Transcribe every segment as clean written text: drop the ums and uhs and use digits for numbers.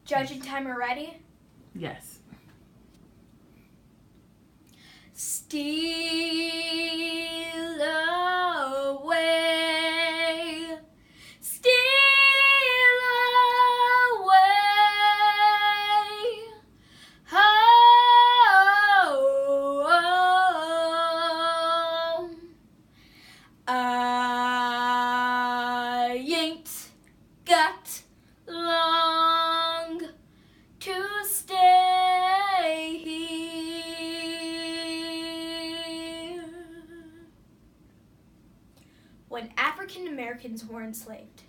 Judging timer ready? Yes. Steal away, steal away, oh, I ain't got long to stay here. When African Americans were enslaved,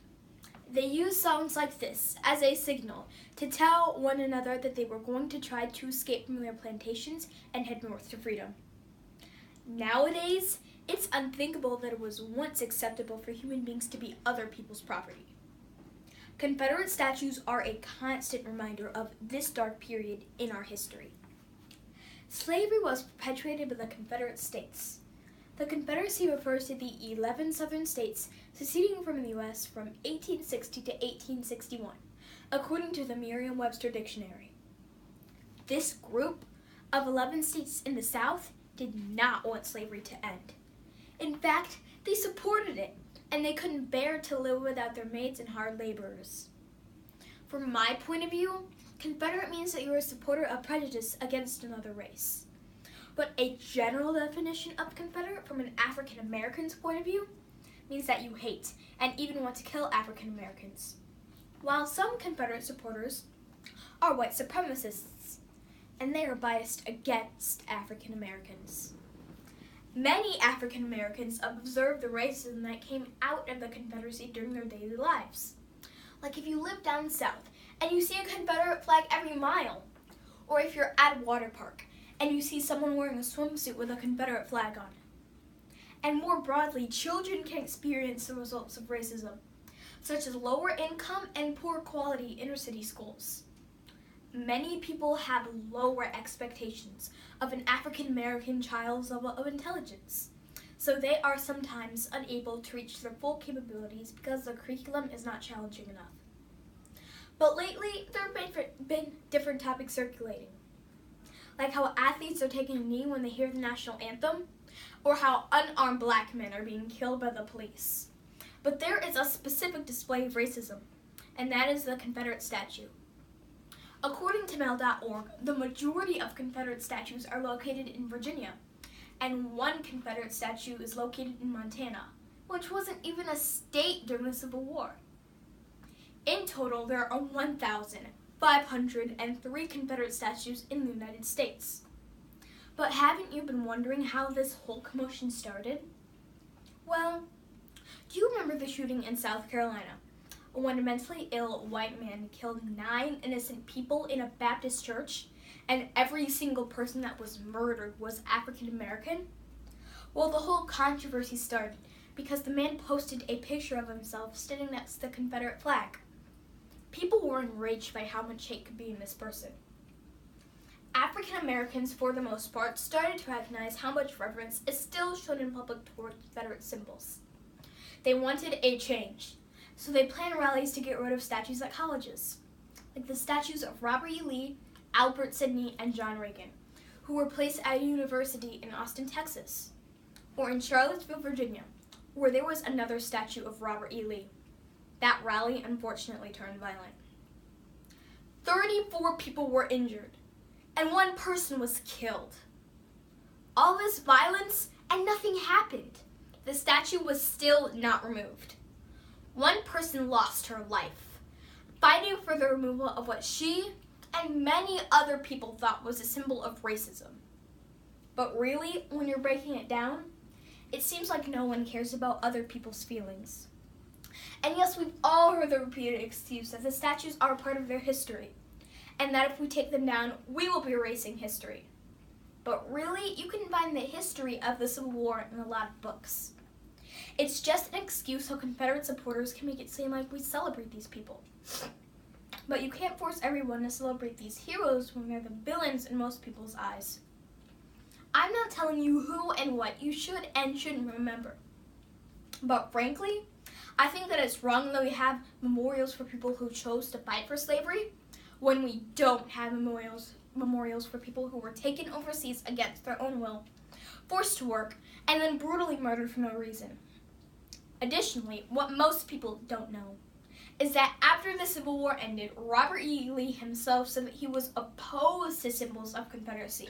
they used songs like this as a signal to tell one another that they were going to try to escape from their plantations and head north to freedom. Nowadays, it's unthinkable that it was once acceptable for human beings to be other people's property. Confederate statues are a constant reminder of this dark period in our history. Slavery was perpetuated by the Confederate States. The Confederacy refers to the 11 southern states seceding from the U.S. from 1860 to 1861, according to the Merriam-Webster Dictionary. This group of 11 states in the South did not want slavery to end. In fact, they supported it, and they couldn't bear to live without their maids and hard laborers. From my point of view, Confederate means that you are a supporter of prejudice against another race. But a general definition of Confederate from an African American's point of view means that you hate and even want to kill African Americans. While some Confederate supporters are white supremacists, and they are biased against African Americans. Many African Americans observe the racism that came out of the Confederacy during their daily lives. Like if you live down south and you see a Confederate flag every mile, or if you're at a water park and you see someone wearing a swimsuit with a Confederate flag on it. And more broadly, children can experience the results of racism, such as lower income and poor quality inner city schools. Many people have lower expectations of an African American child's level of intelligence, so they are sometimes unable to reach their full capabilities because the curriculum is not challenging enough. But lately, there have been different topics circulating, like how athletes are taking a knee when they hear the national anthem, or how unarmed black men are being killed by the police. But there is a specific display of racism, and that is the Confederate statue. According to Mail.org, the majority of Confederate statues are located in Virginia, and one Confederate statue is located in Montana, which wasn't even a state during the Civil War. In total, there are 1,503 Confederate statues in the United States. But haven't you been wondering how this whole commotion started? Well, do you remember the shooting in South Carolina, when a mentally ill white man killed 9 innocent people in a Baptist church, and every single person that was murdered was African American? Well, the whole controversy started because the man posted a picture of himself standing next to the Confederate flag. People were enraged by how much hate could be in this person. African Americans, for the most part, started to recognize how much reverence is still shown in public toward Confederate symbols. They wanted a change, so they planned rallies to get rid of statues at colleges, like the statues of Robert E. Lee, Albert Sidney, and John Reagan, who were placed at a university in Austin, Texas, or in Charlottesville, Virginia, where there was another statue of Robert E. Lee. That rally unfortunately turned violent. 34 people were injured, and 1 person was killed. All this violence, and nothing happened. The statue was still not removed. 1 person lost her life, fighting for the removal of what she and many other people thought was a symbol of racism. But really, when you're breaking it down, it seems like no one cares about other people's feelings. And yes, we've all heard the repeated excuse that the statues are part of their history, and that if we take them down, we will be erasing history. But really, you can find the history of the Civil War in a lot of books. It's just an excuse so Confederate supporters can make it seem like we celebrate these people. But you can't force everyone to celebrate these heroes when they're the villains in most people's eyes. I'm not telling you who and what you should and shouldn't remember. But frankly, I think that it's wrong that we have memorials for people who chose to fight for slavery when we don't have memorials for people who were taken overseas against their own will, forced to work, and then brutally murdered for no reason. Additionally, what most people don't know is that after the Civil War ended, Robert E. Lee himself said that he was opposed to symbols of Confederacy,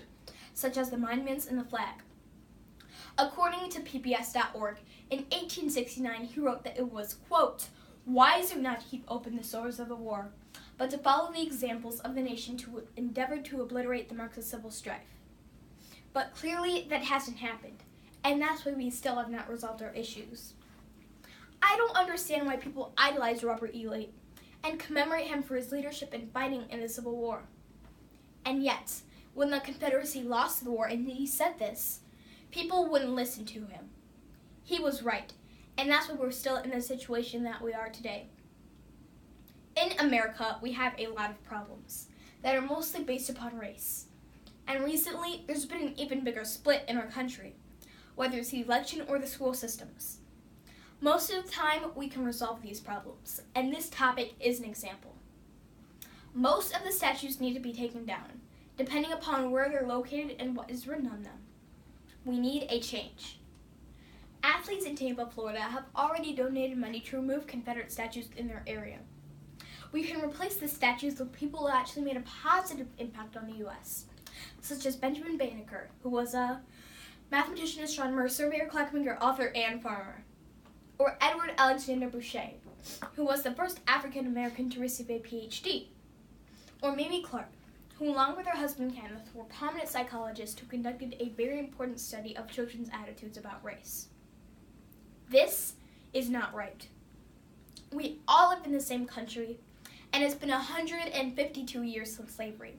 such as the monuments and the flag. According to PBS.org, in 1869 he wrote that it was, quote, wiser not to keep open the sores of the war, but to follow the examples of the nation to endeavor to obliterate the marks of civil strife. But clearly that hasn't happened, and that's why we still have not resolved our issues. I don't understand why people idolize Robert E. Lee and commemorate him for his leadership in fighting in the Civil War. And yet, when the Confederacy lost the war and he said this, people wouldn't listen to him. He was right, and that's why we're still in the situation that we are today. In America, we have a lot of problems that are mostly based upon race. And recently, there's been an even bigger split in our country, whether it's the election or the school systems. Most of the time, we can resolve these problems, and this topic is an example. Most of the statues need to be taken down, depending upon where they're located and what is written on them. We need a change. Athletes in Tampa, Florida have already donated money to remove Confederate statues in their area. We can replace the statues with people who actually made a positive impact on the U.S., such as Benjamin Banneker, who was a mathematician, astronomer, surveyor, clockmaker, author, and farmer. Or Edward Alexander Boucher, who was the first African American to receive a PhD. Or Mamie Clark, who along with her husband Kenneth were prominent psychologists who conducted a very important study of children's attitudes about race. This is not right. We all live in the same country, and it's been 152 years since slavery.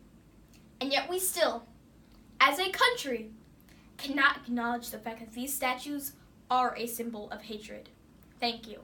And yet we still, as a country, cannot acknowledge the fact that these statues are a symbol of hatred. Thank you.